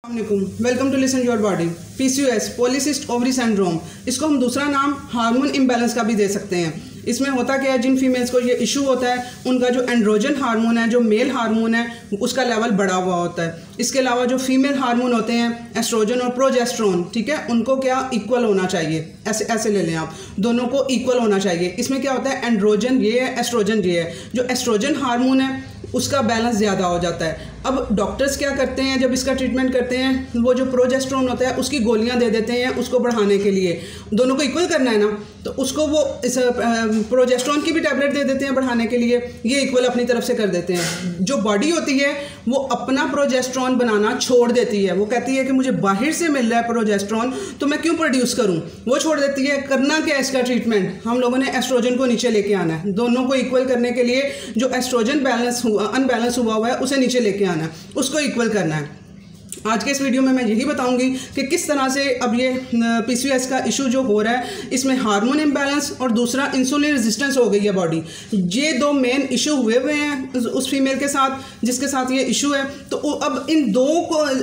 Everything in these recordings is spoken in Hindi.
Welcome to listen your body. PCOS polycyst ovary syndrome, इसको हम दूसरा नाम हार्मोन इम्बैलेंस का भी दे सकते हैं। इसमें होता क्या है, जिन फीमेल्स को ये इशू होता है उनका जो एंड्रोजन हार्मोन है, जो मेल हार्मोन है, उसका लेवल बढ़ा हुआ होता है। इसके अलावा जो फीमेल हार्मोन होते हैं एस्ट्रोजन और प्रोजेस्टेरोन, ठीक है, उनको क्या इक्वल होना चाहिए, ऐसे ले लें आप, दोनों को इक्वल होना चाहिए। इसमें क्या होता है, एंड्रोजन ये है, एस्ट्रोजन ये है। जो एस्ट्रोजन हार्मोन है उसका बैलेंस ज़्यादा हो जाता है। अब डॉक्टर्स क्या करते हैं जब इसका ट्रीटमेंट करते हैं, वो जो प्रोजेस्टेरोन होता है उसकी गोलियां दे देते हैं उसको बढ़ाने के लिए। दोनों को इक्वल करना है ना, तो उसको वो इस प्रोजेस्टेरोन की भी टैबलेट दे देते हैं बढ़ाने के लिए, ये इक्वल अपनी तरफ से कर देते हैं। जो बॉडी होती है वो अपना प्रोजेस्टेरोन बनाना छोड़ देती है। वो कहती है कि मुझे बाहर से मिल रहा है प्रोजेस्टेरोन, तो मैं क्यों प्रोड्यूस करूँ, वो छोड़ देती है। करना क्या है इसका ट्रीटमेंट, हम लोगों ने एस्ट्रोजन को नीचे लेके आना है। दोनों को इक्वल करने के लिए जो एस्ट्रोजन अनबैलेंस हुआ है उसे नीचे लेके आना है, उसको इक्वल करना है। आज के इस वीडियो में मैं यही बताऊंगी कि किस तरह से अब ये पीसीओएस का इशू जो हो रहा है, इसमें हार्मोन इम्बैलेंस और दूसरा इंसुलिन रेजिस्टेंस हो गई है बॉडी। ये दो मेन इशू हुए हैं उस फीमेल के साथ जिसके साथ ये इशू है। तो अब इन दो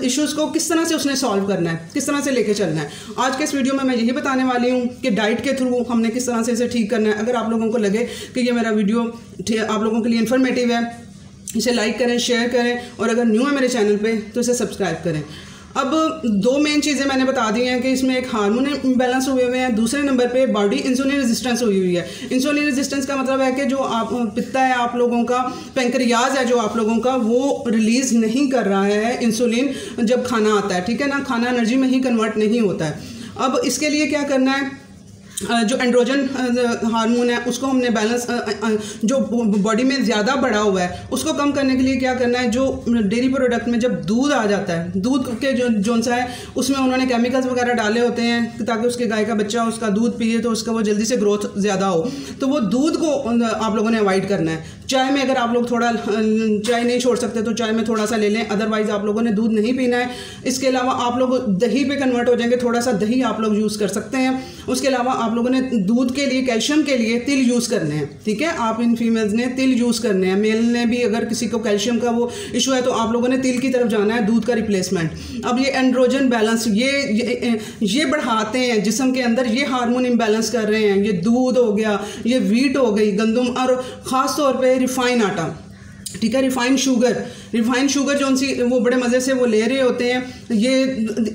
इश्यूज़ को किस तरह से उसने सॉल्व करना है, किस तरह से लेके चलना है, आज के इस वीडियो में मैं यही बताने वाली हूँ कि डाइट के थ्रू हमने किस तरह से इसे ठीक करना है। अगर आप लोगों को लगे कि ये मेरा वीडियो आप लोगों के लिए इन्फॉर्मेटिव है, इसे लाइक करें, शेयर करें, और अगर न्यू है मेरे चैनल पे तो इसे सब्सक्राइब करें। अब दो मेन चीज़ें मैंने बता दी हैं कि इसमें एक हार्मोन इम्बैलेंस हुए हुए हैं, दूसरे नंबर पे बॉडी इंसुलिन रेजिस्टेंस हुई हुई है। इंसुलिन रेजिस्टेंस का मतलब है कि जो आप पित्ता है आप लोगों का, पेंक्रियाज है जो आप लोगों का, वो रिलीज़ नहीं कर रहा है इंसुलिन जब खाना आता है, ठीक है ना, खाना एनर्जी में ही कन्वर्ट नहीं होता है। अब इसके लिए क्या करना है, जो एंड्रोजन हार्मोन है उसको हमने बैलेंस, जो बॉडी में ज़्यादा बढ़ा हुआ है उसको कम करने के लिए क्या करना है, जो डेयरी प्रोडक्ट में जब दूध आ जाता है, दूध के जो सा है उसमें उन्होंने केमिकल्स वगैरह डाले होते हैं ताकि उसके गाय का बच्चा उसका दूध पिए तो उसका वो जल्दी से ग्रोथ ज़्यादा हो। तो वो दूध को आप लोगों ने अवॉइड करना है। चाय में अगर आप लोग थोड़ा चाय नहीं छोड़ सकते तो चाय में थोड़ा सा ले लें, अदरवाइज़ आप लोगों ने दूध नहीं पीना है। इसके अलावा आप लोग दही पे कन्वर्ट हो जाएंगे, थोड़ा सा दही आप लोग यूज़ कर सकते हैं। उसके अलावा आप लोगों ने दूध के लिए, कैल्शियम के लिए तिल यूज़ करने हैं, ठीक है, आप इन फीमेल्स ने तिल यूज़ करने हैं। मेल ने भी अगर किसी को कैल्शियम का वो इशू है तो आप लोगों ने तिल की तरफ जाना है, दूध का रिप्लेसमेंट। अब ये एंड्रोजन बैलेंस ये बढ़ाते हैं जिस्म के अंदर, ये हार्मोन इम्बैलेंस कर रहे हैं। ये दूध हो गया, ये वीट हो गई, गंदम, और ख़ास तौर पे रिफाइन आटा, ठीक है, रिफाइंड शुगर जो उनसी वो बड़े मज़े से वो ले रहे होते हैं, ये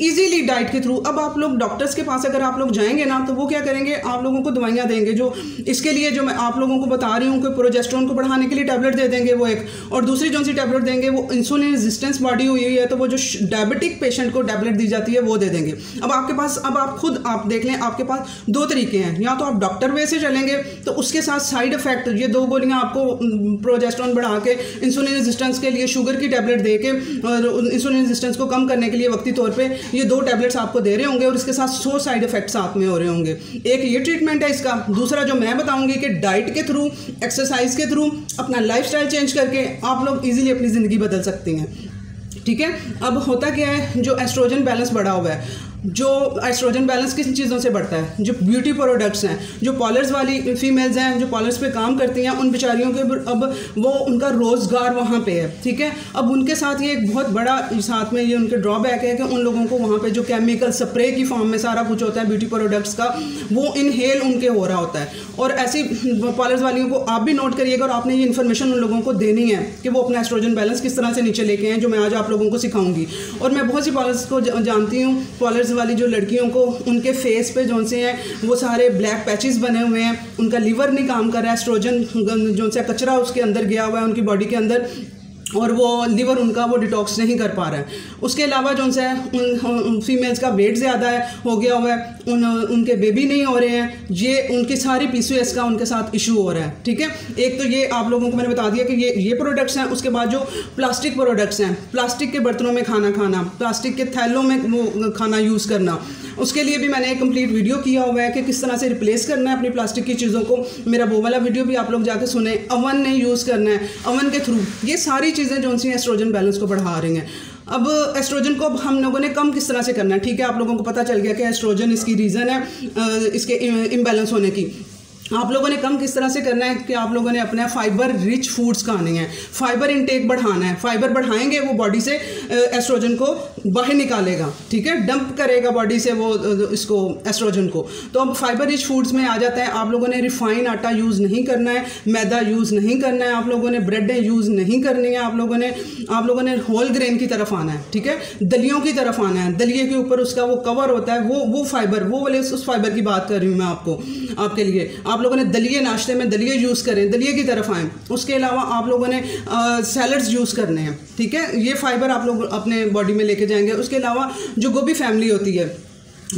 इजीली डाइट के थ्रू। अब आप लोग डॉक्टर्स के पास अगर आप लोग जाएंगे ना तो वो क्या करेंगे, आप लोगों को दवाइयाँ देंगे जो इसके लिए, जो मैं आप लोगों को बता रही हूँ कि प्रोजेस्टेरोन को बढ़ाने के लिए टैबलेट दे देंगे वो एक, और दूसरी जो सी टैबलेट देंगे वो इंसुलिन रेजिस्टेंस बॉडी हुई है तो वो जो डायबिटिक पेशेंट को टैबलेट दी जाती है वो दे देंगे। अब आपके पास, अब आप खुद आप देख लें, आपके पास दो तरीके हैं, या तो आप डॉक्टर वे से चलेंगे तो उसके साथ साइड इफेक्ट, ये दो गोलियाँ आपको प्रोजेस्टेरोन बढ़ा के इंसुलिन रेजिस्टेंस के लिए शुगर की टैबलेट दे के और इंसुलिन रेजिस्टेंस को कम करने के लिए वक्ती तौर पे ये दो टैबलेट्स आपको दे रहे होंगे और इसके साथ 100 साइड इफेक्ट साथ में हो रहे होंगे। एक ये ट्रीटमेंट है इसका। दूसरा जो मैं बताऊंगी कि डाइट के थ्रू, एक्सरसाइज के थ्रू, अपना लाइफस्टाइल चेंज करके आप लोग इजीली अपनी ज़िंदगी बदल सकती हैं, ठीक है। अब होता क्या है, जो एस्ट्रोजन बैलेंस बढ़ा हुआ है, जो एस्ट्रोजन बैलेंस किन चीज़ों से बढ़ता है, जो ब्यूटी प्रोडक्ट्स हैं, जो पॉलर्स वाली फीमेल्स हैं जो पॉलर्स पे काम करती हैं, उन बेचारियों के अब वो उनका रोज़गार वहाँ पे है, ठीक है। अब उनके साथ ये एक बहुत बड़ा साथ में ये उनके ड्रॉबैक है कि उन लोगों को वहाँ पे जो केमिकल स्प्रे की फॉर्म में सारा कुछ होता है ब्यूटी प्रोडक्ट्स का, वो इनहेल उनके हो रहा होता है। और ऐसी पॉलर्स वालियों को आप भी नोट करिएगा और आपने ये इन्फॉर्मेशन उन लोगों को देनी है कि वो अपना एस्ट्रोजन बैलेंस किस तरह से नीचे लेके आएँ, जो मैं आज आप लोगों को सिखाऊंगी। और मैं बहुत सी पॉलर्स को जानती हूँ, पॉलर्स वाली जो लड़कियों को, उनके फेस पे जो से हैं वो सारे ब्लैक पैचेस बने हुए हैं, उनका लीवर नहीं काम कर रहा है, एस्ट्रोजन जो से कचरा उसके अंदर गया हुआ है उनकी बॉडी के अंदर, और वो लीवर उनका वो डिटॉक्स नहीं कर पा रहा है। उसके अलावा जो है उन फीमेल्स का वेट ज़्यादा हो गया हुआ है, उनके बेबी नहीं हो रहे हैं, ये उनकी सारी पीसीओएस का उनके साथ इशू हो रहा है, ठीक है। एक तो ये आप लोगों को मैंने बता दिया कि ये प्रोडक्ट्स हैं। उसके बाद जो प्लास्टिक प्रोडक्ट्स हैं, प्लास्टिक के बर्तनों में खाना खाना, प्लास्टिक के थैलों में वो खाना यूज़ करना, उसके लिए भी मैंने एक कंप्लीट वीडियो किया हुआ है कि किस तरह से रिप्लेस करना है अपनी प्लास्टिक की चीज़ों को। मेरा वो वाला वीडियो भी आप लोग जाके सुने। ओवन नहीं यूज़ करना है, ओवन के थ्रू, ये सारी चीज़ें जो सी एस्ट्रोजन बैलेंस को बढ़ा रही हैं। अब एस्ट्रोजन को हम लोगों ने कम किस तरह से करना है, ठीक है, आप लोगों को पता चल गया कि एस्ट्रोजन इसकी रीज़न है इसके इम्बैलेंस होने की। आप लोगों ने कम किस तरह से करना है कि आप लोगों ने अपना फाइबर रिच फूड्स खाने हैं, फाइबर इनटेक बढ़ाना है। फाइबर बढ़ाएंगे वो बॉडी से एस्ट्रोजन को बाहर निकालेगा, ठीक है, डंप करेगा बॉडी से वो इसको एस्ट्रोजन को। तो अब फाइबर रिच फूड्स में आ जाता है, आप लोगों ने रिफाइन आटा यूज़ नहीं करना है, मैदा यूज़ नहीं करना है, आप लोगों ने ब्रेडें यूज़ नहीं करनी है, आप लोगों ने होल ग्रेन की तरफ आना है, ठीक है, दलियों की तरफ आना है। दलिए के ऊपर उसका वो कवर होता है, वो फाइबर, वो वाले उस फाइबर की बात कर रही हूँ मैं आपके लिए। आप लोगों ने दलिए, नाश्ते में दलिए यूज़ करें, दलिए की तरफ आएँ। उसके अलावा आप लोगों ने सैलड्स यूज़ करने हैं, ठीक है, ये फाइबर आप लोग अपने बॉडी में लेके जाएंगे। उसके अलावा जो गोभी फैमिली होती है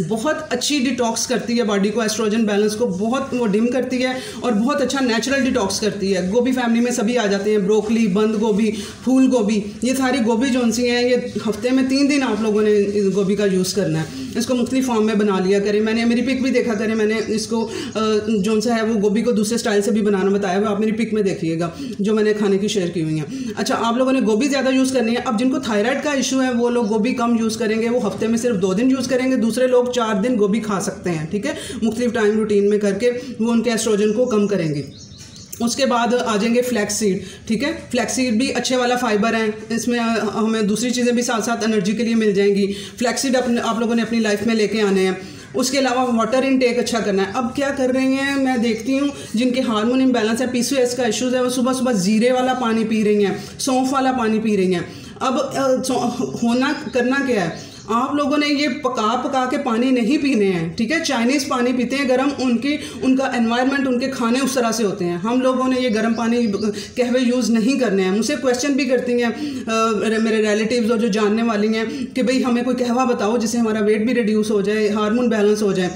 बहुत अच्छी डिटॉक्स करती है बॉडी को, एस्ट्रोजन बैलेंस को बहुत वो डिम करती है और बहुत अच्छा नेचुरल डिटॉक्स करती है। गोभी फैमिली में सभी आ जाते हैं, ब्रोकली, बंद गोभी, फूल गोभी, ये सारी गोभी जोन सी हैं, ये हफ्ते में 3 दिन आप लोगों ने गोभी का यूज़ करना है। इसको मुख्तलिफ फॉर्म में बना लिया करें, मैंने मेरी पिक भी देखा करें, मैंने इसको जोन सा है वो गोभी को दूसरे स्टाइल से भी बनाना बताया हुआ, आप मेरी पिक में देखिएगा जो मैंने खाने की शेयर की हुई है। अच्छा, आप लोगों ने गोभी ज़्यादा यूज़ करनी है। अब जिनको थायराइड का इशू है वो लोग गोभी कम यूज़ करेंगे, वो हफ्ते में सिर्फ 2 दिन यूज़ करेंगे, दूसरे लोग 4 दिन गोभी खा सकते हैं, ठीक है, मुख्तलिफ टाइम रूटीन में करके वो उनके एस्ट्रोजन को कम करेंगे। उसके बाद आ जाएंगे फ्लैक्स सीड, ठीक है, फ्लैक्स सीड भी अच्छे वाला फाइबर है, इसमें हमें दूसरी चीज़ें भी साथ साथ एनर्जी के लिए मिल जाएंगी। फ्लैक्स सीड आप लोगों ने अपनी लाइफ में लेके आने हैं। उसके अलावा वाटर इनटेक अच्छा करना है। अब क्या कर रही हैं, मैं देखती हूँ जिनके हार्मोन इम्बैलेंस है, PCOS का इश्यूज़ है, वो सुबह सुबह जीरे वाला पानी पी रही हैं, सौंफ वाला पानी पी रही हैं। अब करना क्या है, आप लोगों ने ये पका के पानी नहीं पीने हैं, ठीक है, चाइनीज़ पानी पीते हैं गरम, उनका एनवायरनमेंट, उनके खाने उस तरह से होते हैं। हम लोगों ने ये गर्म पानी, कहवे यूज़ नहीं करने हैं। मुझसे क्वेश्चन भी करती हैं मेरे रिलेटिव्स और जो जानने वाली हैं कि भाई हमें कोई कहवा बताओ जिससे हमारा वेट भी रिड्यूस हो जाए, हार्मोन बैलेंस हो जाए।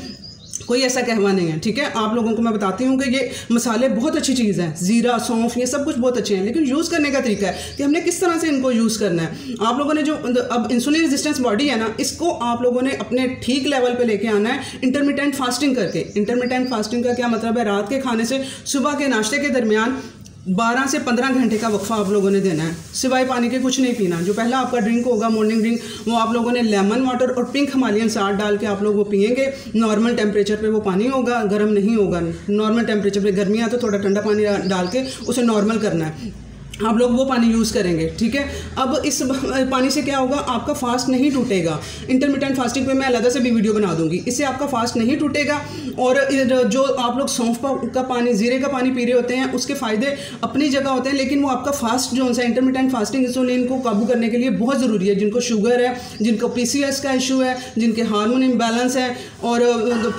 कोई ऐसा कहवा नहीं है, ठीक है। आप लोगों को मैं बताती हूँ कि ये मसाले बहुत अच्छी चीज़ है, ज़ीरा, सौंफ, ये सब कुछ बहुत अच्छे हैं, लेकिन यूज़ करने का तरीका है कि हमने किस तरह से इनको यूज़ करना है। आप लोगों ने जो अब इंसुलिन रेजिस्टेंस बॉडी है ना, इसको आप लोगों ने अपने ठीक लेवल पे लेके आना है इंटरमिटेंट फास्टिंग करके। इंटरमिटेंट फास्टिंग का क्या मतलब है, रात के खाने से सुबह के नाश्ते के दरमियान 12 से 15 घंटे का वक्फा आप लोगों ने देना है, सिवाय पानी के कुछ नहीं पीना। जो पहला आपका ड्रिंक होगा मॉर्निंग ड्रिंक, वो आप लोगों ने लेमन वाटर और पिंक हिमालयन साल्ट डाल के आप लोग वो पिएंगे। नॉर्मल टेम्परेचर पे वो पानी होगा, गर्म नहीं होगा। नॉर्मल टेम्परेचर पे, गर्मियाँ तो थोड़ा ठंडा पानी डाल के उसे नॉर्मल करना है, आप लोग वो पानी यूज़ करेंगे, ठीक है। अब इस पानी से क्या होगा, आपका फास्ट नहीं टूटेगा। इंटरमिटेंट फास्टिंग पे मैं अलग से भी वीडियो बना दूंगी, इससे आपका फास्ट नहीं टूटेगा। और जो आप लोग सौंफ का पानी, जीरे का पानी पी रहे होते हैं, उसके फ़ायदे अपनी जगह होते हैं, लेकिन वो आपका फास्ट जो है इंटरमिटेंट फास्टिंग इंसुलिन को काबू करने के लिए बहुत ज़रूरी है। जिनको शुगर है, जिनको PCOS का इशू है, जिनके हार्मोन इम्बैलेंस है और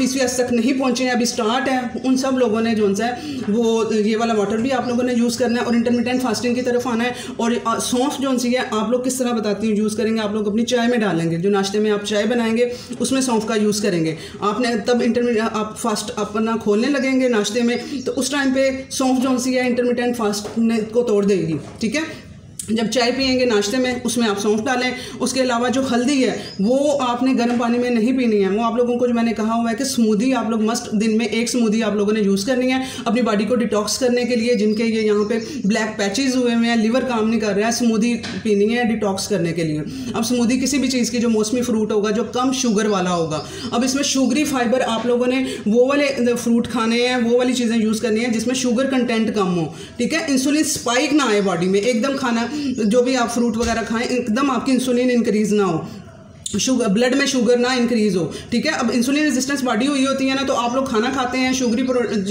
PCOS तक नहीं पहुँचे हैं, अभी स्टार्ट है, उन सब लोगों ने जो है वो ये वाला वाटर भी आप लोगों ने यूज़ करना है और इंटरमिटेंट फास्टिंग की तरफ आना है। और सौंफ जो सी है आप लोग किस तरह बताती हूँ यूज़ करेंगे, आप लोग अपनी चाय में डालेंगे, जो नाश्ते में आप चाय बनाएंगे उसमें सौंफ का यूज़ करेंगे। आपने तब आप फास्ट अपना खोलने लगेंगे नाश्ते में, तो उस टाइम पे सौंफ जो सी है इंटरमिटेंट फास्ट को तोड़ देगी, ठीक है। जब चाय पियेंगे नाश्ते में, उसमें आप सौंफ डालें। उसके अलावा जो हल्दी है वो आपने गर्म पानी में नहीं पीनी है। वो आप लोगों को जो मैंने कहा हुआ है कि स्मूदी आप लोग मस्ट, दिन में 1 स्मूदी आप लोगों ने यूज़ करनी है अपनी बॉडी को डिटॉक्स करने के लिए। जिनके ये यहाँ पे ब्लैक पैचेज हुए हुए हैं, लिवर काम नहीं कर रहा है, स्मूदी पीनी है डिटॉक्स करने के लिए। अब स्मूदी किसी भी चीज़ की, जो मौसमी फ्रूट होगा, जो कम शुगर वाला होगा। अब इसमें शुगरी फाइबर आप लोगों ने वो वाले फ्रूट खाने हैं, वो वाली चीज़ें यूज़ करनी है जिसमें शुगर कंटेंट कम हो, ठीक है। इंसुलिन स्पाइक ना आए बॉडी में, एकदम खाना जो भी आप फ्रूट वगैरह खाएं एकदम आपकी इंसुलिन इंक्रीज ना हो, शुगर ब्लड में शुगर ना इंक्रीज हो, ठीक है। अब इंसुलिन रेजिस्टेंस बॉडी हुई होती है ना, तो आप लोग खाना खाते हैं, शुगरी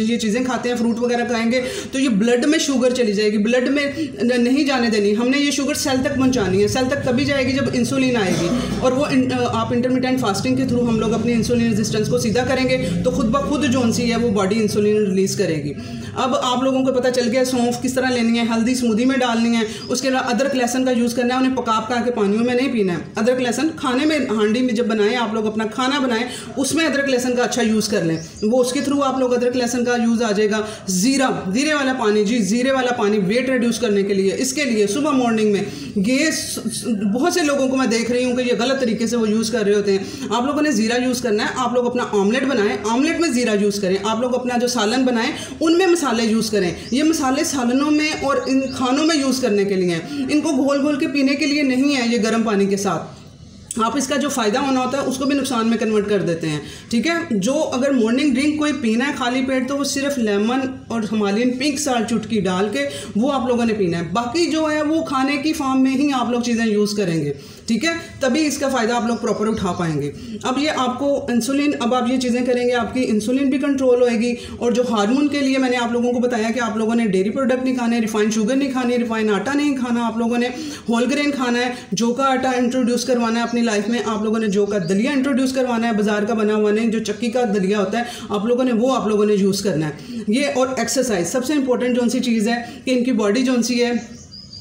ये चीज़ें खाते हैं, फ्रूट वगैरह खाएंगे तो ये ब्लड में शुगर चली जाएगी, ब्लड में नहीं जाने देनी। हमने ये शुगर सेल तक पहुंचानी है, सेल तक तभी जाएगी जब इंसुलिन आएगी। और वो आप इंटरमिटेंट फास्टिंग के थ्रू हम लोग अपनी इंसुलिन रेजिस्टेंस को सीधा करेंगे तो खुद ब खुद जोन सी है वो बॉडी इंसुलिन रिलीज़ करेगी। अब आप लोगों को पता चल गया सौंफ किस तरह लेनी है, हल्दी स्मूदी में डालनी है। उसके अलावा अदरक लहसुन का यूज़ करना है, उन्हें पका के पानियों में नहीं पीना है। अदरक लहसुन खाने में, हांडी में जब बनाएं, आप लोग अपना खाना बनाएं, उसमें अदरक लहसुन का अच्छा यूज़ कर लें, वो उसके थ्रू आप लोग अदरक लहसुन का यूज़ आ जाएगा। जीरे वाला पानी, जी जीरे वाला पानी वेट रिड्यूस करने के लिए, इसके लिए सुबह मॉर्निंग में ये बहुत से लोगों को मैं देख रही हूँ कि ये गलत तरीके से वो यूज़ कर रहे होते हैं। आप लोगों ने जीरा यूज़ करना है, आप लोग अपना ऑमलेट बनाएं, ऑमलेट में जीरा यूज़ करें। आप लोग अपना जो सालन बनाएं उनमें मसाले यूज़ करें। ये मसाले सालनों में और इन खानों में यूज़ करने के लिए हैं, इनको घोल के पीने के लिए नहीं है ये गर्म पानी के साथ। आप इसका जो फ़ायदा होना होता है उसको भी नुकसान में कन्वर्ट कर देते हैं। ठीक है, जो अगर मॉर्निंग ड्रिंक कोई पीना है खाली पेट तो वो सिर्फ लेमन और हिमालयन पिंक साल्ट चुटकी डाल के वो आप लोगों ने पीना है। बाकी जो है वो खाने की फॉर्म में ही आप लोग चीज़ें यूज़ करेंगे। ठीक है, तभी इसका फ़ायदा आप लोग प्रॉपर उठा पाएंगे। अब ये आपको इंसुलिन, अब आप ये चीज़ें करेंगे आपकी इंसुलिन भी कंट्रोल होएगी। और जो हार्मोन के लिए मैंने आप लोगों को बताया कि आप लोगों ने डेयरी प्रोडक्ट नहीं खाने, रिफाइंड शुगर नहीं खानी, रिफाइंड आटा नहीं खाना, आप लोगों ने होल ग्रेन खाना है, जौ का आटा इंट्रोड्यूस करवाना है अपनी लाइफ में, आप लोगों ने जौ का दलिया इंट्रोड्यूस करवाना है, बाजार का बना हुआ नहीं, जो चक्की का दलिया होता है आप लोगों ने वो आप लोगों ने यूज़ करना है ये। और एक्सरसाइज सबसे इंपॉर्टेंट जो सी चीज़ है कि इनकी बॉडी जो सी है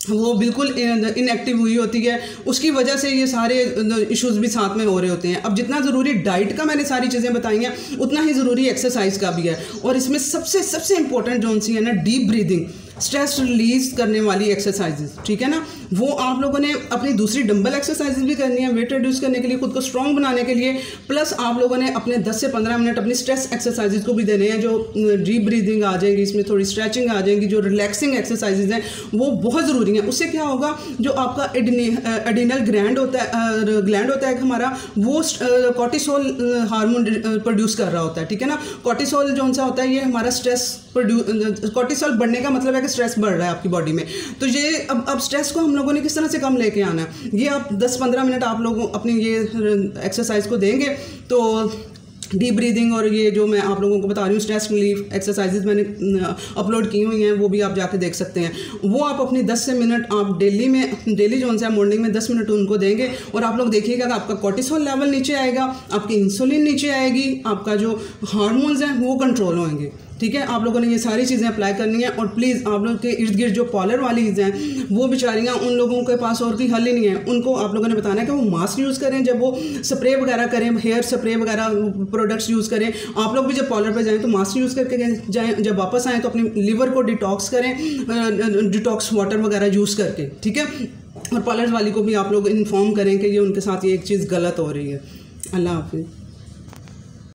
वो बिल्कुल इनएक्टिव हुई होती है, उसकी वजह से ये सारे इश्यूज़ भी साथ में हो रहे होते हैं। अब जितना ज़रूरी डाइट का मैंने सारी चीज़ें बताई हैं उतना ही ज़रूरी एक्सरसाइज का भी है। और इसमें सबसे इंपॉर्टेंट जो सी है ना, डीप ब्रीदिंग, स्ट्रेस रिलीज करने वाली एक्सरसाइजेज। ठीक है ना, वो आप लोगों ने अपनी दूसरी डंबल एक्सरसाइजेज भी करनी है वेट रिड्यूस करने के लिए, खुद को स्ट्रॉन्ग बनाने के लिए। प्लस आप लोगों ने अपने 10 से 15 मिनट अपनी स्ट्रेस एक्सरसाइजेज को भी देने हैं, जो डीप ब्रीदिंग आ जाएगी, इसमें थोड़ी स्ट्रेचिंग आ जाएगी, जो रिलैक्सिंग एक्सरसाइजेज हैं वो बहुत ज़रूरी है। उससे क्या होगा, जो आपका एडिनल ग्लैंड होता है हमारा, वो कॉर्टिसोल हार्मोन प्रोड्यूस कर रहा होता है। ठीक है ना, कॉर्टिसोल जो सा होता है ये हमारा स्ट्रेस कॉर्टिसोल बढ़ने का मतलब है कि स्ट्रेस बढ़ रहा है आपकी बॉडी में। तो ये अब स्ट्रेस को हम लोगों ने किस तरह से कम लेके आना है, ये आप 10-15 मिनट आप लोग अपनी ये एक्सरसाइज को देंगे तो डीप ब्रीदिंग और ये जो मैं आप लोगों को बता रही हूँ स्ट्रेस रिलीफ एक्सरसाइजेज मैंने अपलोड की हुई हैं, वो भी आप जाके देख सकते हैं। वो आप अपनी 10 से मिनट आप डेली जो है मॉर्निंग में 10 मिनट उनको देंगे और आप लोग देखिएगा कि आपका कॉर्टिसोल लेवल नीचे आएगा, आपकी इंसुलिन नीचे आएगी, आपका जो हार्मोन्स हैं वो कंट्रोल होंगे। ठीक है, आप लोगों ने ये सारी चीज़ें अप्लाई करनी है। और प्लीज़ आप लोग के इर्द गिर्द जो पॉलर वालीज हैं वो बेचारियाँ, उन लोगों के पास और कोई हल ही नहीं है, उनको आप लोगों ने बताना है कि वो मास्क यूज़ करें, जब वो स्प्रे वगैरह करें, हेयर स्प्रे वगैरह प्रोडक्ट्स यूज़ करें। आप लोग भी जब पॉलर पे जाएँ तो मास्क यूज़ करके जाएँ, जब वापस आएँ तो अपनी लिवर को डिटॉक्स करें, डिटॉक्स वाटर वगैरह यूज़ करके। ठीक है, और पॉलर वाली को भी आप लोग इन्फॉर्म करें कि ये उनके साथ ये एक चीज़ गलत हो रही है। अल्लाह हाफिज़।